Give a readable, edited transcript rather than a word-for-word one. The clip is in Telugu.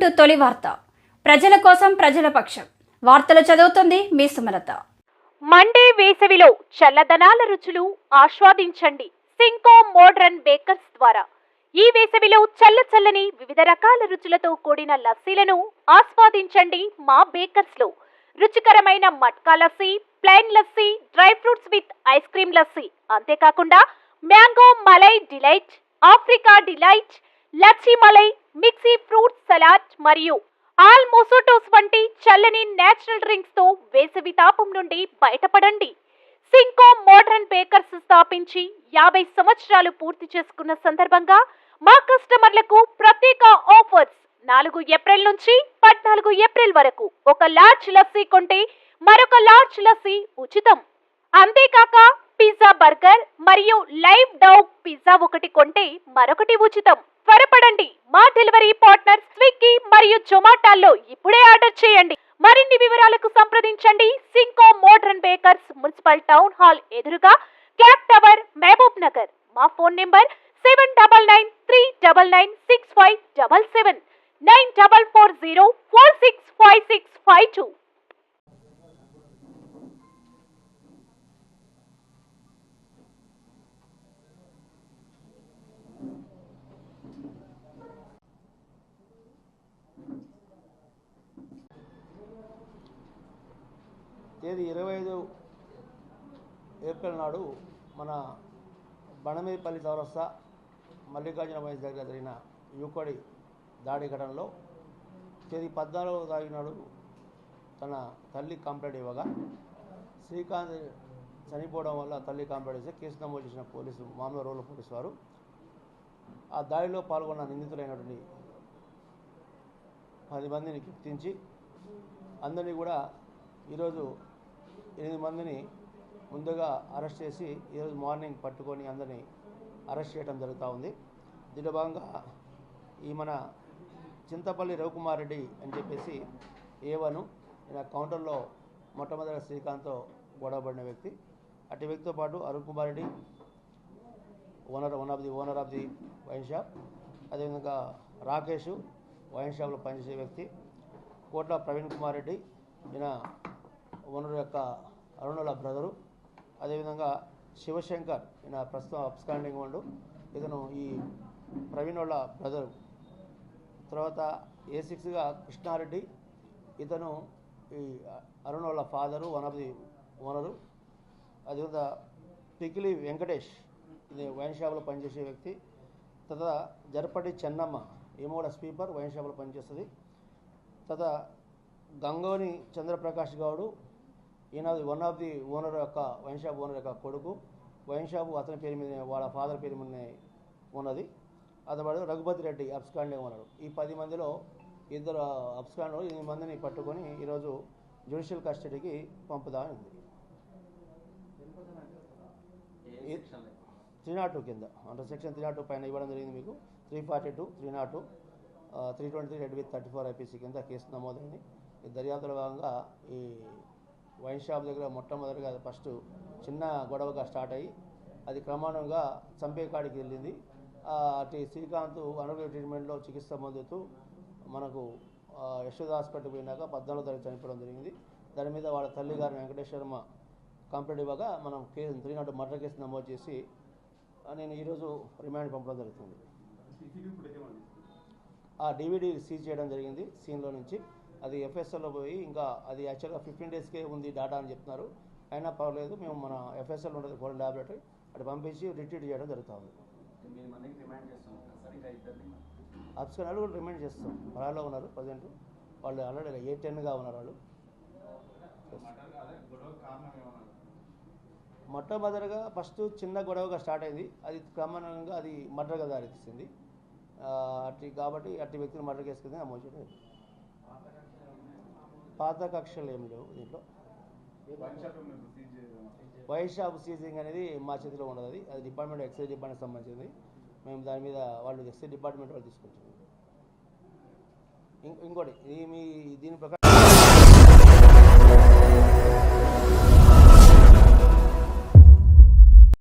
టు తొలి వార్త. ప్రజల కోసం ప్రజల పక్షం. వార్తలు చదువుతుంది మీ సుమలత. మండే వేసవిలో చల్లదనాల రుచులు ఆస్వాదించండి సింకో మోడ్రన్ బేకర్స్ ద్వారా. ఈ వేసవిలో చల్లని వివిధ రకాల రుచులతో కూడిన లస్సీలను ఆస్వాదించండి మా బేకర్స్ లో. రుచికరమైన matka lassi, plain lassi, dry fruits with ice cream lassi, అంతేకాకుండా mango malai delight, Africa delight, లచ్చి మలై, మిక్సీ ఫ్రూట్ సలాడ్ మరియు ఆల్ మోసోటోస్ వంటి చల్లని నేచురల్ డ్రింక్స్ తో వేసవి తాపం నుండి బయటపడండి. సింకో మోడ్రన్ బేకర్స్ స్థాపించి 50 సంవత్సరాలు పూర్తి చేసుకున్న సందర్భంగా మా కస్టమర్లకు ప్రత్యేక ఆఫర్స్. 4 ఏప్రిల్ నుంచి 14 ఏప్రిల్ వరకు ఒక లార్జ్ లస్సీ కొంటే మరొక లార్జ్ లస్సీ ఉచితం. అంతేకాక పిజ్జా, బర్గర్ మరియు లైవ్ డౌగ్ పిజ్జా ఒకటి కొంటే మరొకటి ఉచితం. త్వరపడండి, మా డెలివరీ పార్ట్నర్ స్విగ్గీ మరియు జొమాటోలో ఇప్పుడే ఆర్డర్ చేయండి. మరిన్ని వివరాలకు సంప్రదించండి సింకో modern bakers, municipal town hall ఎదురుగా, క్లాక్ టవర్, మహబూబ్ నగర్. మా ఫోన్ నెంబర్ 7993996577, 9440465652. తేదీ 25 ఏప్రిల్ నాడు మన బండమేపల్లి చౌరస్తా మల్లికార్జున వైన్స్ దగ్గర జరిగిన యువకుడి దాడి ఘటనలో తేదీ 14వ తారీఖు నాడు తన తల్లి కంప్లైంట్ ఇవ్వగా శ్రీకాంత్ చనిపోవడం వల్ల తల్లి కంప్లైంట్ ఇస్తే కేసు నమోదు చేసిన పోలీసు మామూలు రోడ్ల పోలీసు వారు ఆ దాడిలో పాల్గొన్న నిందితులైనటువంటి 10 మందిని గుర్తించి అందరినీ కూడా ఈరోజు 8 మందిని ముందుగా అరెస్ట్ చేసి ఈరోజు మార్నింగ్ పట్టుకొని అందరినీ అరెస్ట్ చేయడం జరుగుతూ ఉంది. దీనిలో భాగంగా ఈ మన చింతపల్లి రవికుమార్ రెడ్డి అని చెప్పేసి ఏవను ఈయన కౌంటర్లో మొట్టమొదటి శ్రీకాంత్తో గొడవపడిన వ్యక్తి. అటు వ్యక్తితో పాటు Arun Kumar Reddy owner of the wine shop, అదేవిధంగా రాకేష్ వైన్ షాప్లో పనిచేసే వ్యక్తి, కోట్ల ప్రవీణ్ కుమార్ రెడ్డి ఈయన ఓనర్ యొక్క అరుణుల బ్రదరు, అదేవిధంగా శివశంకర్ ఈయన ప్రస్తుతం అబ్స్కాండింగ్ ఉండు, ఇతను ఈ ప్రవీణ్ వాళ్ళ బ్రదరు. తర్వాత A6గా కృష్ణారెడ్డి, ఇతను ఈ అరుణ్ వాళ్ళ father, one of the owner. అదేవిధంగా పికిలి వెంకటేష్, ఇది వైన్ షాప్లో పనిచేసే వ్యక్తి. తర్వాత జరపటి చెన్నమ్మ, ఏమో కూడా స్పీపర్, వైన్ షాప్లో పనిచేస్తుంది. తర్వాత గంగోని చంద్రప్రకాష్ గౌడు, ఈయన వన్ ఆఫ్ ది ఓనర్ యొక్క వైన్ షాప్ ఓనర్ యొక్క కొడుకు. వైన్ షాపు అతని పేరు మీద, వాళ్ళ ఫాదర్ పేరు మీద ఉన్నది. అతడు రఘుపతి రెడ్డి అబ్స్కాండింగ్ ఓనరు. ఈ 10 మందిలో ఇద్దరు అబ్స్కాండ్ 8 మందిని పట్టుకొని ఈరోజు జ్యుడిషియల్ కస్టడీకి పంపుదామని ఉంది. 302 కింద అంటే సెక్షన్ 302 పైన ఇవ్వడం జరిగింది. మీకు 342, 302, 323 రెడ్ విత్ 34 IPC కింద కేసు నమోదైంది. ఈ దర్యాప్తులో భాగంగా ఈ వైన్ షాప్ దగ్గర మొట్టమొదటిగా ఫస్ట్ చిన్న గొడవగా స్టార్ట్ అయ్యి అది క్రమానుగా చంపే కాడికి వెళ్ళింది. అటు శ్రీకాంత్ అనారోగ్య ట్రీట్మెంట్లో చికిత్స పొందుతూ మనకు యశోద హాస్పిటల్కి పోయినాక 14వ తారీఖు చనిపోవడం జరిగింది. దాని మీద వాళ్ళ తల్లి గారిని వెంకటేశ్వరమ్మ కంప్లైంట్ ఇవ్వగా మనం కేసు 302 మర్డర్ కేసు నమోదు చేసి నేను ఈరోజు రిమాండ్ పంపడం జరుగుతుంది. ఆ DVD సీజ్ చేయడం జరిగింది సీన్లో నుంచి. అది FSLలో పోయి ఇంకా అది యాక్చువల్గా 15 డేస్కే ఉంది డాటా అని చెప్తున్నారు. అయినా పర్వాలేదు, మేము మన FSL ఉంటుంది ఫోరెన్ ల్యాబొరేటరీ, అటు పంపించి రిట్రీట్ చేయడం జరుగుతుంది. అబ్స్కాండ్ కూడా రిమైండ్ చేస్తాం. పరాలో ఉన్నారు ప్రజెంట్, వాళ్ళు ఆల్రెడీ A10గా ఉన్నారు వాళ్ళు. మొట్టమొదటిగా ఫస్ట్ చిన్న గొడవగా స్టార్ట్ అయింది, అది క్రమంగా అది మర్డర్గా దారితీసింది. కాబట్టి అట్టి వ్యక్తిని మర్డర్ కేసు కింద నమోదు చేయడం. పాత కక్షలు ఏం లేవు దీంట్లో. వైన్ షాప్ సీజింగ్ అనేది మా చేతిలో ఉండదు. అది డిపార్ట్మెంట్, ఎక్సైజ్ డిపార్ట్మెంట్ సంబంధించింది. మేము దాని మీద వాళ్ళు ఎక్సైజ్ డిపార్ట్మెంట్ వాళ్ళు తీసుకొచ్చాము. ఇంకోటి దీని ప్రకారం